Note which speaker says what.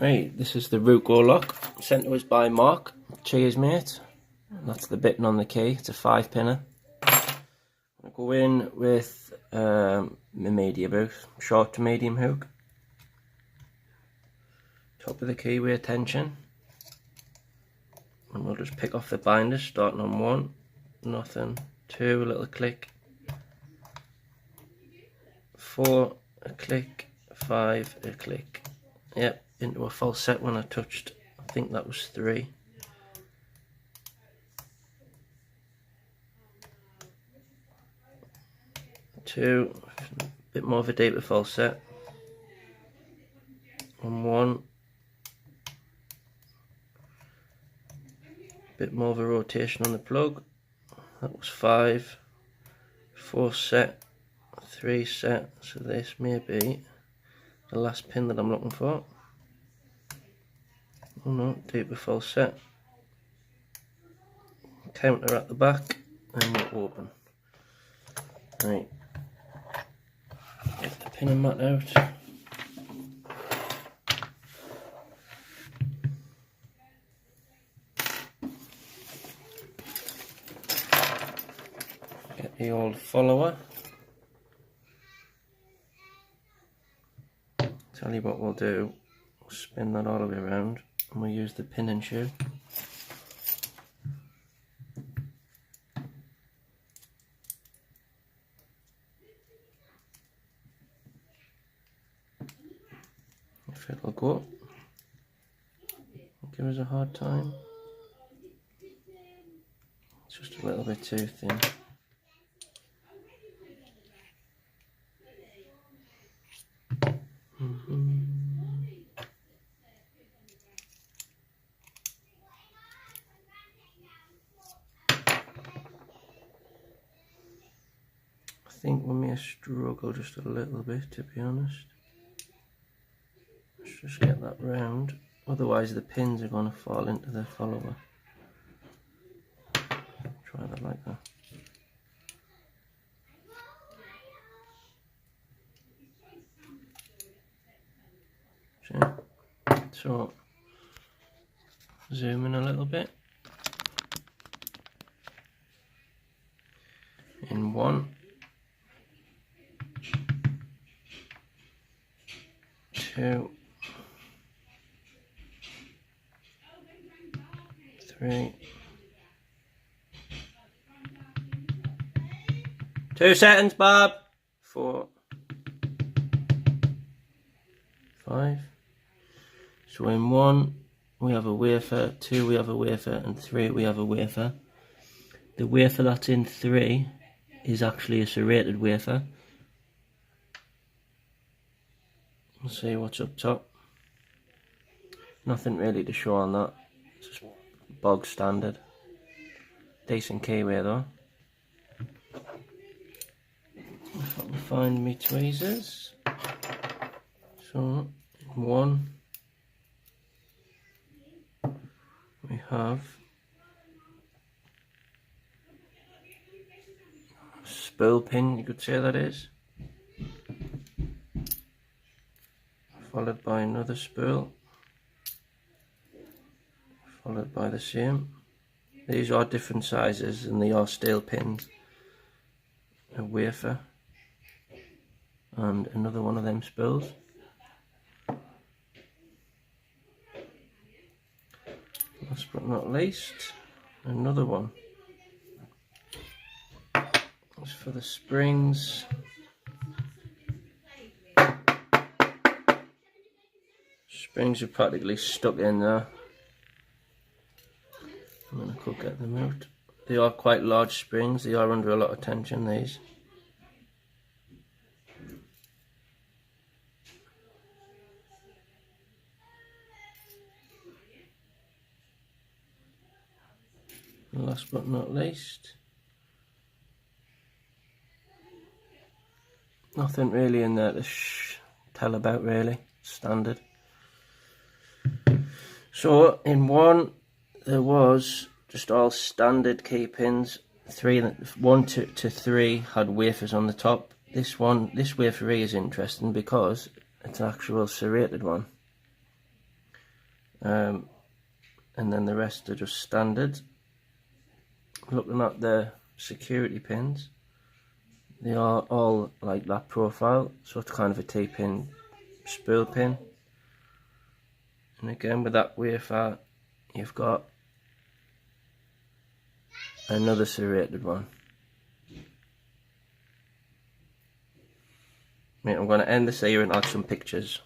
Speaker 1: Right, this is the Ruko lock, sent to us by Mark, cheers mate. That's the bitting on the key, it's a 5-pinner. I'll go in with my medium hook, short to medium hook. Top of the keyway tension. And we'll just pick off the binders, starting on 1, nothing, 2, a little click, 4, a click, 5, a click. Yep, into a false set when I touched, I think that was 3. Two, a bit more of a deeper false set. On 1, a bit more of a rotation on the plug. That was 5. 4 set, 3 set. So this may be the last pin that I'm looking for. Oh no, deeper false set. Counter at the back, and we're open. Right. Get the pinning mat out. Get the old follower. Tell you what we'll do, we'll spin that all the way around and we'll use the pin and shoe. If it'll go, give us a hard time. It's just a little bit too thin. I think we may struggle just a little bit, to be honest. Let's just get that round, otherwise the pins are going to fall into the follower. Try that like that. Okay. So, zoom in a little bit. In 1, 2, 3, 2 seconds, Bob. 4, 5. So in 1 we have a wafer, 2 we have a wafer, and 3 we have a wafer. The wafer that's in 3 is actually a serrated wafer. We'll see what's up top. Nothing really to show on that. It's just bog standard. Decent keyway though. If I can find me tweezers. So, in 1 we have a spool pin, you could say that is. Followed by another spool. Followed by the same. These are different sizes and they are steel pins. A wafer. And another one of them spools. Last but not least, another one. As for the springs, springs are practically stuck in there. I'm going to get them out. They are quite large springs, they are under a lot of tension, these. And last but not least, nothing really in there to tell about really, standard. So in 1 there was just all standard key pins. 1 to 3 had wafers on the top. This wafer is interesting because it's an actual serrated one. and then the rest are just standard. Looking at the security pins, they are all like that profile, so it's kind of a T-pin spool pin. And again with that wafer you've got another serrated one. Right, I'm going to end this here and add some pictures.